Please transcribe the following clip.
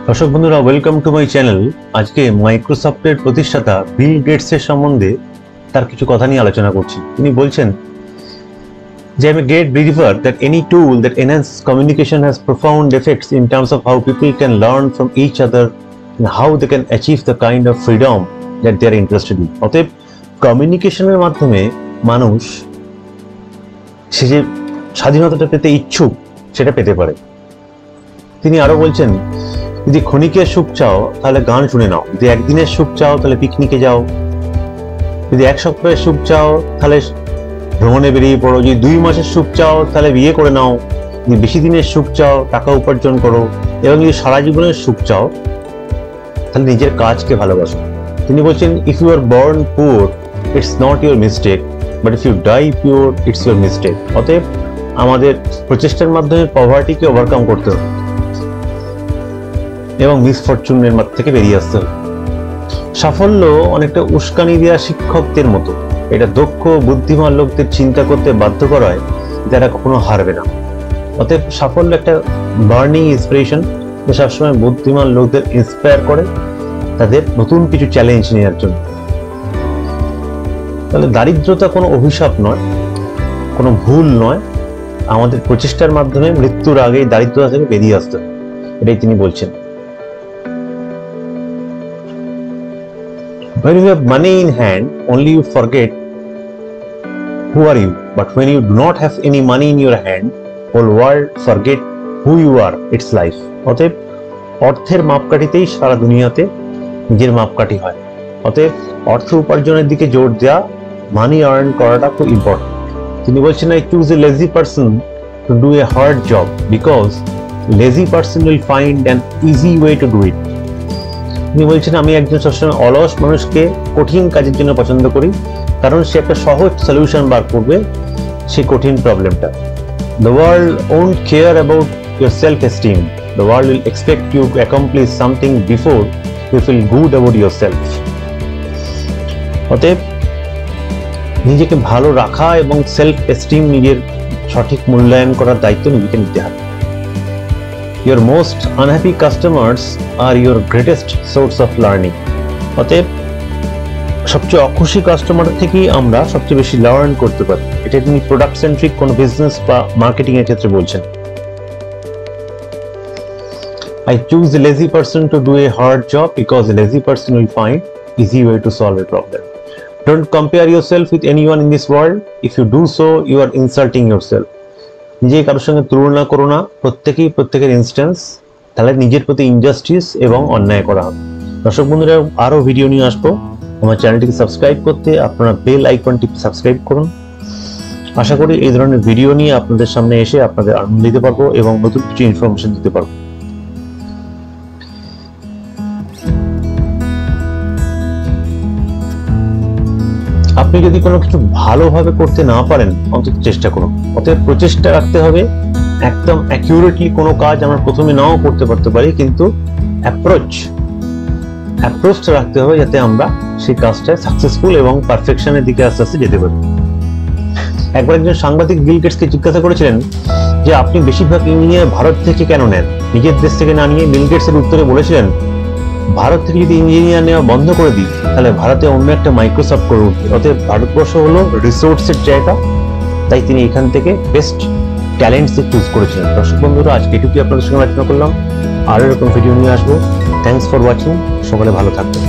দর্শক বন্ধুরা, welcome to my channel. আজকে মাইক্রোসফটের প্রতিষ্ঠাতা বিল গেটসের সম্বন্ধে তার কিছু কথা নিয়ে আলোচনা করছি। তিনি বলছেন যে I'm a great believer that any tool that enhances communication has profound effects in terms of how people can learn from each other and how they can achieve the kind of freedom that they are interested in. অতএব কমিউনিকেশনের মাধ্যমে মানুষ সে যে স্বাধীনতাটা পেতে ইচ্ছুক সেটা পেতে পারে। তিনি আরো বলছেন, যদি ক্ষণিকের সুখ চাও তাহলে গান শুনে নাও, যদি একদিনের সুখ চাও তাহলে পিকনিকে যাও, যদি এক সপ্তাহের সুখ চাও তাহলে ভ্রমণে বেরিয়ে পড়ো, যদি 2 মাসের সুখ চাও তাহলে বিয়ে করে নাও, যদি বেশি দিনের সুখ চাও টাকা উপার্জন করো, এবং যদি সারা জীবনের সুখ চাও তাহলে নিজের কাজকে ভালোবাসো। তিনি বলছেন, if you are born poor it's not your mistake, but if you die poor it's your mistake. অতএব আমাদের প্রচেষ্টার মাধ্যমে পভার্টিকে ওভারকাম করতে হবে এবং মিসফরচুনের থেকে বেরিয়ে আসতে হবে। সাফল্য অনেকটা উস্কানি দেওয়া শিক্ষকদের মতো, এটা দক্ষ বুদ্ধিমান লোকদের চিন্তা করতে বাধ্য করায় যারা কখনো হারবে না। অতএব সাফল্য একটা বার্নিং ইন্সপিরেশন, যে সবসময় বুদ্ধিমান লোকদের ইন্সপায়ার করে তাদের নতুন কিছু চ্যালেঞ্জ নেওয়ার জন্য। তাহলে দারিদ্রতা কোনো অভিশাপ নয়, কোনো ভুল নয়, আমাদের প্রচেষ্টার মাধ্যমে মৃত্যুর আগেই দারিদ্রতা থেকে বেরিয়ে আসতে হবে, এটাই তিনি বলছেন। When you have money in hand, only you forget who are you. But when you do not have any money in your hand, whole world forget who you are. It's life. অতএব অর্থের মাপকাঠিতেই সারা দুনিয়াতে নিজের মাপকাঠি হয়। অতএব অর্থ উপার্জনের দিকে জোর দেওয়া, মানি আর্ন করাটা খুব ইম্পর্টেন্ট। তিনি বলছেন, I choose a lazy person to do a hard job because lazy person will find an easy way to do it. তিনি বলছেন, আমি একজন সবসময় অলস মানুষকে কঠিন কাজের জন্য পছন্দ করি, কারণ সে একটা সহজ সলিউশন বার করবে সেই কঠিন প্রবলেমটা। The world won't care about your self-esteem. The world will expect you to accomplish something before you feel good about yourself. অতএব নিজেকে ভালো রাখা এবং সেলফ এস্টিম, নিজের সঠিক মূল্যায়ন করার দায়িত্ব নিজেকে নিতে হবে। Your most unhappy customers are your greatest source of learning. অতএব সবচেয়ে অখুশি কাস্টমার থেকেই আমরা সবচেয়ে বেশি লার্ন করতে পারি। এটা তিনি প্রোডাক্ট সেন্ট্রিক কোনো বিজনেস বা মার্কেটিং এর ক্ষেত্রে বলছেন। I choose a lazy person to do a hard job because a lazy person will find easy way to solve a problem. Don't compare yourself with anyone in this world. If you do so, you are insulting yourself. নিজেকে কারোর সঙ্গে তুলনা করো না, প্রত্যেকেই প্রত্যেকের instance, তাহলে নিজের প্রতি ইনজাস্টিস এবং অন্যায় করা হবে। দর্শক বন্ধুরা, আরও ভিডিও নিয়ে আসবো। আমার চ্যানেলটিকে সাবস্ক্রাইব করতে আপনারা বেল আইকনটি সাবস্ক্রাইব করুন। আশা করি এই ধরনের ভিডিও নিয়ে আপনাদের সামনে এসে আপনাদের আনন্দ দিতে পারবো এবং নতুন কিছু ইনফরমেশন দিতে পারবো। আপনি যদি কোনো কিছু ভালোভাবে করতে না পারেন, অন্তত চেষ্টা করুন। অতএব প্রচেষ্টা রাখতে হবে। একদম অ্যাকিউরেটলি কোনো কাজ আমরা প্রথমে নাও করতে পারতে পারি, কিন্তু অ্যাপ্রোচটা রাখতে হবে যাতে আমরা সেই কাজটায় সাকসেসফুল এবং পারফেকশনের দিকে আস্তে আস্তে যেতে পারি। একবার একজন সাংবাদিক বিল গেটসকে জিজ্ঞাসা করেছিলেন যে আপনি বেশিরভাগ ইঞ্জিনিয়ার ভারত থেকে কেন নেন, নিজের দেশ থেকে না নিয়ে? বিল গেটসের উত্তরে বলেছিলেন, ভারত থেকে যদি ইঞ্জিনিয়ার নেওয়া বন্ধ করে দিই তাহলে ভারতে অন্য একটা মাইক্রোসফট করে উঠবে। অতএব ভারতবর্ষ হলো রিসোর্সের জায়গা, তাই তিনি এখান থেকে বেস্ট ট্যালেন্টস চুজ করেছিলেন। দর্শক বন্ধুরা, আজকে এটুকুই আপনাদের সঙ্গে আলোচনা করলাম। আরো এরকম ভিডিও নিয়ে আসবো। Thanks for watching. সকলে ভালো থাকবেন।